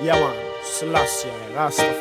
Yeah man, Selassie, Rastafari.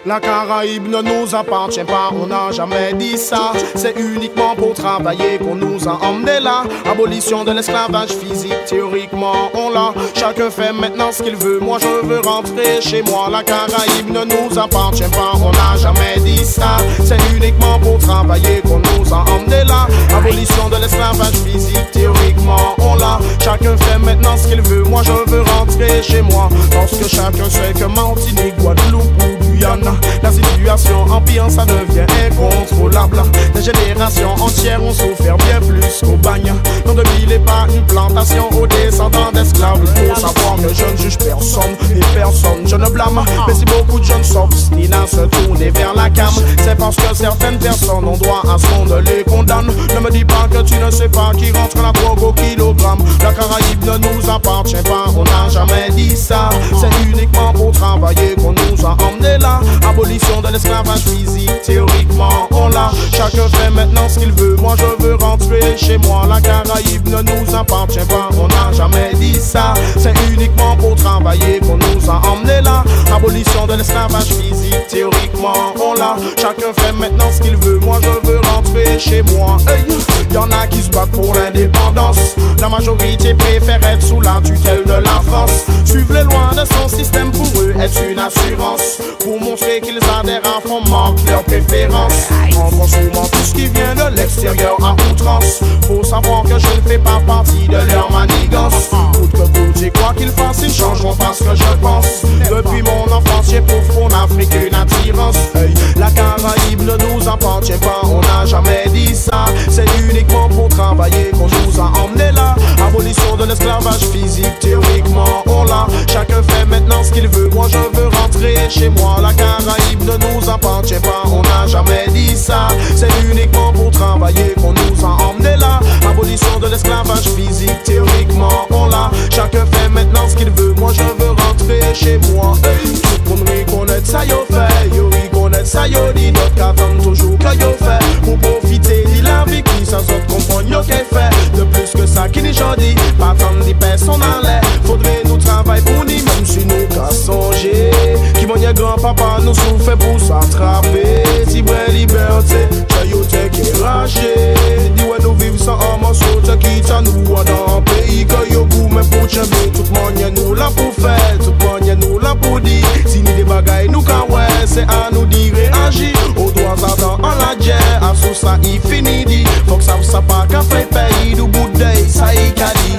La Caraïbe ne nous appartient pas, on n'a jamais dit ça. C'est uniquement pour travailler qu'on nous a emmenés là. Abolition de l'esclavage physique, théoriquement on l'a. Chacun fait maintenant ce qu'il veut, moi je veux rentrer chez moi. La Caraïbe ne nous appartient pas, on n'a jamais dit ça. C'est uniquement pour travailler qu'on nous a emmenés là. Abolition de l'esclavage physique, théoriquement on l'a. Chacun fait maintenant ce qu'il veut, moi je veux rentrer chez moi. Parce que chacun sait que Martinique, Guadeloupe ou Guyane, la situation empire, ça devient incontrôlable. Des générations entières ont souffert bien plus qu'au bagne. L'an 2000 n'est pas une plantation aux descendants d'esclaves. Il faut savoir que je ne juge personne et personne je ne blâme. Mais si beaucoup de jeunes s'obstinent à se tourner vers la cam, c'est parce que certaines personnes ont droit à ce qu'on les condamne. Ne me dis pas que tu ne sais pas qui rentre la drogue au kilogramme. La Caraïbe ne nous appartient pas, on n'a jamais dit ça. C'est uniquement pour travailler qu'on nous a emmenés là. Abolition de l'esclavage physique, théoriquement on l'a. Chacun fait maintenant ce qu'il veut, moi je veux rentrer chez moi. La Caraïbe ne nous appartient pas, on n'a jamais dit ça. C'est uniquement pour travailler qu'on nous a emmenés là. Abolition de l'esclavage physique, théoriquement on l'a. Chacun fait maintenant ce qu'il veut, moi je veux rentrer chez moi. Hey. Y'en a qui se battent pour l'indépendance, la majorité préfère être sous la tutelle de la France. Suivre les lois de son système pour eux est une assurance, pour montrer qu'ils adhèrent à fond, manquent leurs préférences. En consommant tout ce qui vient de l'extérieur à outrance. Faut savoir que je ne fais pas partie de leur manigance. Coûte que coûte, et quoi qu'ils fassent, ils changeront pas ce que je pense. Depuis mon enfance, j'ai pour fond Afrique une attirance. Hey. La Caraïbe ne nous appartient pas, on n'a jamais dit ça. C'est uniquement pour travailler qu'on nous a emmenés là. Abolition de l'esclavage physique, théoriquement on l'a. Chacun fait maintenant ce qu'il veut, moi je veux rentrer chez moi. La Caraïbe ne nous appartient pas, on n'a jamais dit ça. C'est uniquement pour travailler qu'on nous a emmenés là. Abolition de l'esclavage physique, théoriquement on l'a. Chacun fait maintenant ce qu'il veut, moi je veux rentrer chez moi. Hey. Tout le monde reconnaît ça yo fait, yo reconnaît ça yo dit. D'autres qu'attendent toujours que yo fait, pour profiter de la vie qui sans autres comprendre yo qu'est fait. De plus que ça qui n'est jodi, pas attendre des personnes en l'air. Faudrait nous travailler pour nous, même si nous qu'à songer. Qui mon grand-papa nous souffre pour s'attraper. Si vraie liberté, chayote qui est raché. Dis-ouais nous vivons sans un morceau, te quitte à nous dans un pays que yo goût. Mais pour chamber, tout le monde nous là pour faire, tout le monde nous là pour dire. Si nous des bagailles nous qu'à ouais, c'est à nous dire réagir. Au droit attend en la guerre, à sous ça il finit dit. Faut que ça pas qu'à faire pays du bout d'œil, ça y cali.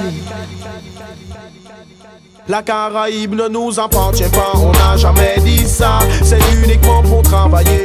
La Caraïbe ne nous appartient pas, on n'a jamais dit ça. C'est uniquement pour travailler